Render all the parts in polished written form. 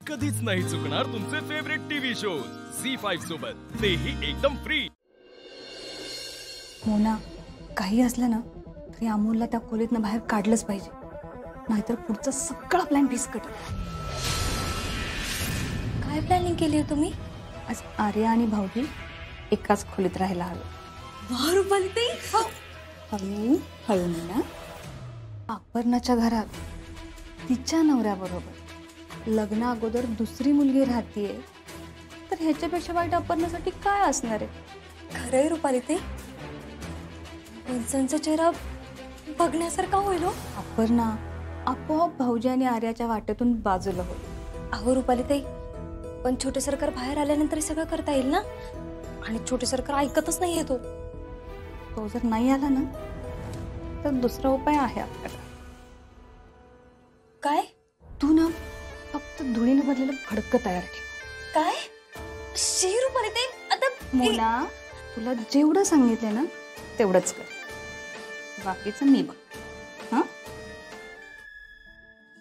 कधीच नाही चुकणार तुमचे फेवरेट टीव्ही शोज झी5 सोबत, तेही एकदम फ्री. मोना, काही असलं ना तरी अमोलला त्या खोलीतनं बाहेर काढलंच पाहिजे, नाहीतर पुढचा सगळा प्लॅन फिसकट. काय प्लॅनिंग केली आहे तुम्ही? आज आर्या आणि भाऊजी एकाच खोलीत राहायला हवे. वाह रुपाली ताई, हळू हळू मोना. अपर्णाच्या घरात तिच्या नवऱ्याबरोबर लग्ना अगोदर दुसरी मुलगी राहतीये, तर ह्याच्यापेक्षा वाईट अपर्णासाठी काय असणार आहे? खरंय रुपाली ताई, पंचांचा चेहरा बघण्यासारखा होईल हो. अपर्णा आपोआप भाऊजी आणि आर्याच्या वाटेतून बाजूला होईल. अहो रुपाली ताई, पण छोटे सरकार बाहेर आल्यानंतर सगळं करता येईल ना? आणि छोटे सरकार ऐकतच नाही येतो. तो जर नाही आला ना तर दुसरा उपाय आहे आपल्याला. काय? तू ना फक्त धुळीने भरलेलं फडकं तयार ठेव. काय? शी रुपाली ताई, आता मोना, तुला जेवढं सांगितलं ना तेवढंच कर, बाकीचं मी बघ. हा,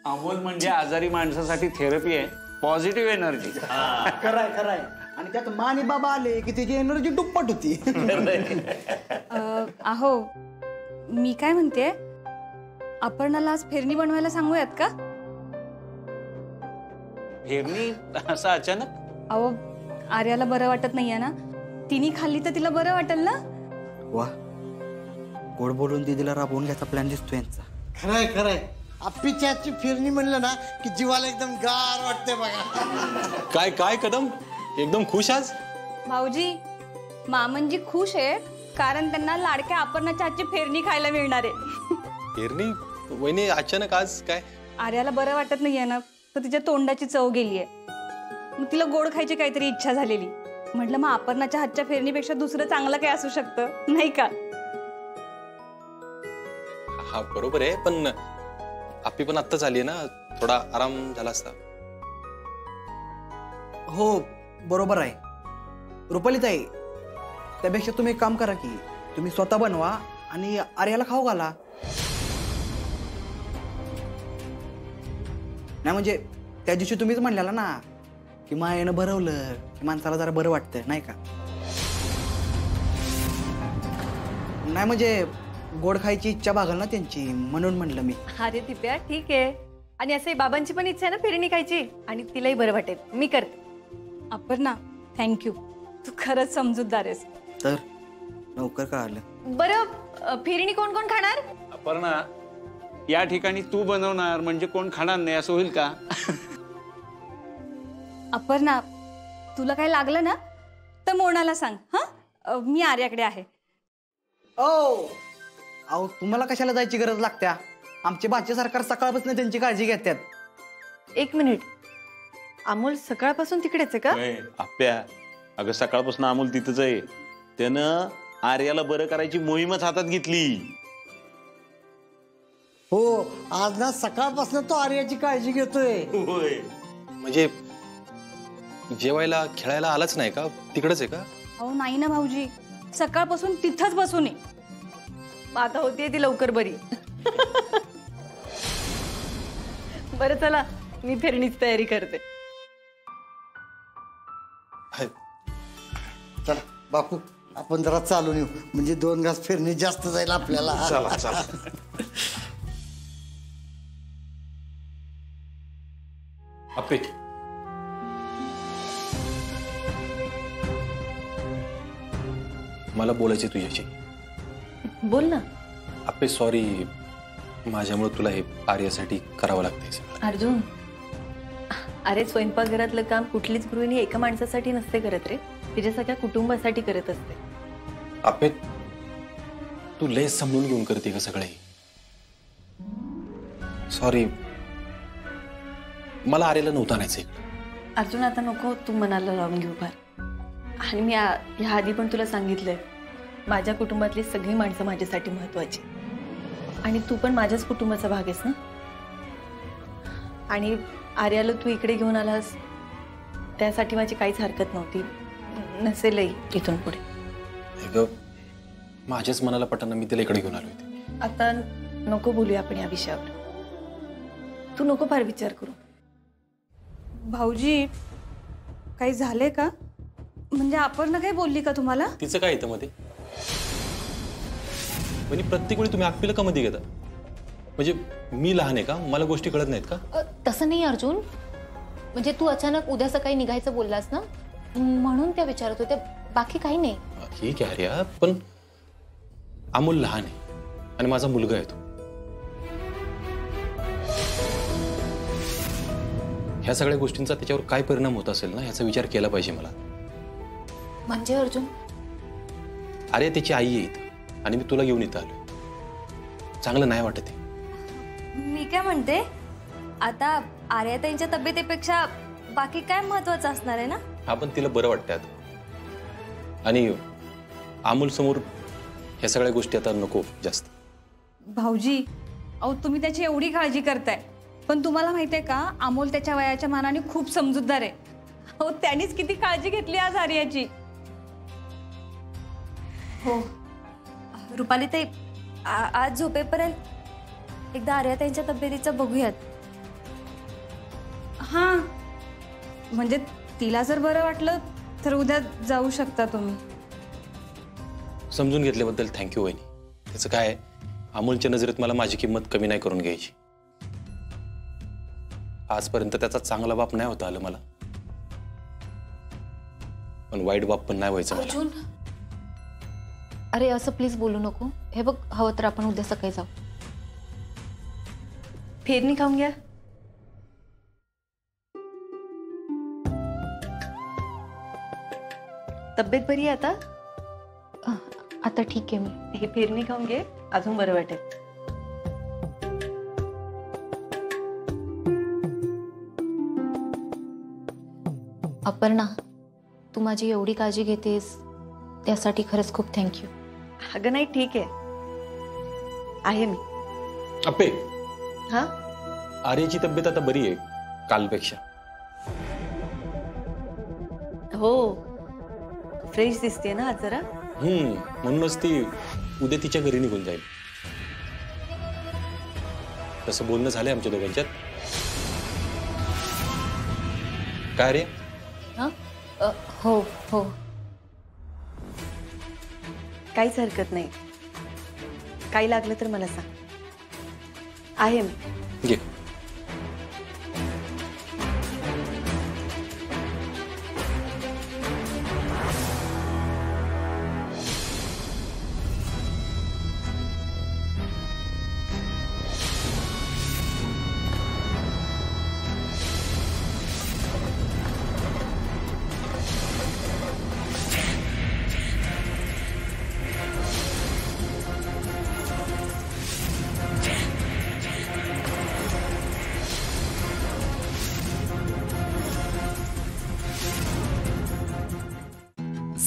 अमोल म्हणजे आजारी माणसासाठी थेरपी आहे, पॉझिटिव्ह एनर्जी. खराय खराय. आणि त्यात मानी बाबा आले की त्याची एनर्जी दुप्पट होती. अहो, मी काय म्हणते, अपर्णाला आज फेरणी बनवायला सांगूयात का? फेरणी असं अचानक? अहो, आर्याला बरं वाटत नाहीये ना, तिने खाल्ली तर तिला बरं वाटेल ना. वा, गोड बोलून दीदीला राबवून घ्यायचा प्लॅन दिसतो यांचा. खरंय खरंय. आप्पीच्या हातची फिरणी म्हणलं ना की जीवाला एकदम गार वाटते बघा. काय काय कदम, एकदम खुश आज? भाऊजी, मामनजी खुश आहेत कारण त्यांना लाडक्या अपर्णाच्या हातची फेरणी खायला मिळणार आहे. फेरणी? वहिनी अचानक आज काय? आर्याला बरं वाटत नाहीये ना, तर तिच्या तोंडाची चव गेलीये, मग तिला गोड खायची काहीतरी इच्छा झालेली. म्हटलं मग अपर्णाच्या हातच्या फेरणीपेक्षा दुसरं चांगलं काय असू शकतं, नाही का? हा बरोबर आहे, पण आपली पण आत्ताच आली ना, थोडा आराम झाला असता. हो बरोबर आहे रुपालीताई. त्यापेक्षा तुम्ही एक काम करा की तुम्ही स्वतः बनवा आणि आर्याला खाऊ घाला. नाही म्हणजे त्या दिवशी तुम्हीच म्हणलेला ना की मायेनं भरवलं की माणसाला जरा बरं वाटतं, नाही का? नाही म्हणजे गोड खायची इच्छा भागल ना त्यांची, म्हणून म्हणलं मी. अरे दिप्या, ठीक आहे. आणि असं बाबांची पण इच्छा आहे ना फेरणी खायची, आणि तिलाही बरं वाटेल, मी करते. अपर्णा, थँक्यू, तू खरंच समजूतदार आहेस. तर लवकर कळालं. बरं, फेरणी कोण कोण खाणार? अपर्णा, या ठिकाणी तू बनवणार म्हणजे कोण खाणार नाही असं होईल का? अपर्णा, तुला काय लागलं ना तर मोनाला सांग. हा, मी आर्याकडे आहे. ओ अहो, तुम्हाला कशाला जायची गरज लागत्या? आमचे भाचे सरकार सकाळपासून त्यांची काळजी घेतात. एक मिनिट, अमोल सकाळपासून तिकडेच आहे का? आप्या, अगं सकाळपासून अमोल तिथंच आहे. त्यानं आर्याला बरं करायची मोहीमच हातात घेतली. हो, आज ना सकाळपासून तो आर्याची काळजी घेतोय. म्हणजे जेवायला खेळायला आलाच नाही का? तिकडच आहे का? अहो नाही ना भाऊजी, सकाळपासून तिथंच बसून आहे. आता होतीये ती लवकर बरी. बरं चला, मी फेरणीची तयारी करते. चला बापू, आपण जरा चालून येऊ, म्हणजे 2 घास फिरणी जास्त जाईल आपल्याला. चला चला. अप्पे, मला बोलायचे तुझ्याशी. बोल ना. अप्पे सॉरी, माझ्यामुळे तुला हे आर्यासाठी करावं लागतंय सगळं. अर्जुन, अरे स्वयंपाकघरातलं काम कुठलीच गृहिणी एका माणसासाठी नसते करत रे, तिच्या सगळ्या कुटुंबासाठी करत असते. अप्पे, तू लय समजून घेऊन करते का सगळे? सॉरी, मला आर्याला नव्हतं आणायचं इकडं. अर्जुन, आता नको तू मनाला लावून घेऊ फार. आणि मी ह्या आधी पण तुला सांगितलंय, माझ्या कुटुंबातली सगळी माणसं माझ्यासाठी महत्वाची, आणि तू पण माझ्याच कुटुंबाचा भाग आहेस ना. आणि आर्याला तू इकडे घेऊन आलास त्यासाठी माझी काहीच हरकत नव्हती, नसेलही इथून पुढे. माझ्याच मनाला पटना मी तिला इकडे घेऊन आलो होते. आता नको बोलूया आपण या विषयावर, तू नको फार विचार करू. भाऊजी काही झाले का? म्हणजे अपर्णा काही बोलली का तुम्हाला? तिचं काय येतं मध्ये? म्हणजे प्रत्येक वेळी तुम्ही आकपीला का मध्ये घेता? म्हणजे मी लहान आहे का? मला गोष्टी कळत नाहीत का? तसं नाही अर्जुन, म्हणजे तू अचानक उद्या सकाळी निघायचं बोललास ना, म्हणून त्या विचारत होत्या, बाकी काही नाही. ठीक आहे आर्या, पण अमोल लहान आहे आणि माझा मुलगा आहे तो. ह्या सगळ्या गोष्टींचा त्याच्यावर काय परिणाम होत असेल ना, ह्याचा विचार केला पाहिजे मला. म्हणजे अर्जुन? अरे त्याची आई आहे इथं आणि मी तुला घेऊन इथं आलोय. चांगलं नाही वाटत आहे. मी काय म्हणते, आता आर्याताईंच्या तब्येतीपेक्षा बाकी काय महत्वाचं असणार आहे ना? हा, पण तिला बरं वाटतं आता. आणि अमोल समोर ह्या सगळ्या गोष्टी आता नको जास्त. भाऊजी, अहो तुम्ही त्याची एवढी काळजी करताय, पण तुम्हाला माहितीये का, अमोल त्याच्या वयाच्या मानाने खूप समजूतदार आहे. अहो त्यानेच किती काळजी घेतली आज आर्याची. हो रुपाली ताई, आज झोपेपर्यंत एकदा आर्याताईंच्या तब्येतीचं बघूयात. हां, म्हणजे तिला जर बरं वाटलं तर उद्या जाऊ शकता तुम्ही. समजून घेतल्याबद्दल थँक्यू वहिनी. त्याचं काय आहे, अमोलच्या नजरेत मला माझी किंमत कमी नाही करून घ्यायची. आजपर्यंत त्याचा चांगला बाप नाही होता आलं मला, पण वाईट बाप पण नाही व्हायचं मला. अर्जुन, अरे असं प्लीज बोलू नको. हे बघ, हवं तर आपण उद्या सकाळी जाऊ. फेरणी खाऊन घ्या. तब्येत बरी आहे आता? आता ठीक आहे मी. हे फेरणी खाऊन घे, अजून बरं वाटेल. अपर्णा, तू माझी एवढी काळजी घेतेस त्यासाठी खरंच खूप थँक्यू. अगं नाही, ठीक आहे मी. अप्पे, हा, आर्याची तब्येत आता बरी आहे कालपेक्षा. हो, फ्रेश दिसते ना आज जरा. म्हणूनच ती उद्या तिच्या घरी निघून जाईल. तसं बोलणं झालंय आमच्या दोघांच्यात. काय रे? हो हो, काहीच हरकत नाही. काही लागलं तर मला सांग. आहे मी. घे.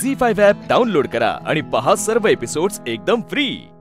झी5 ॲप डाउनलोड करा आणि पहा सर्व एपिसोड्स एकदम फ्री.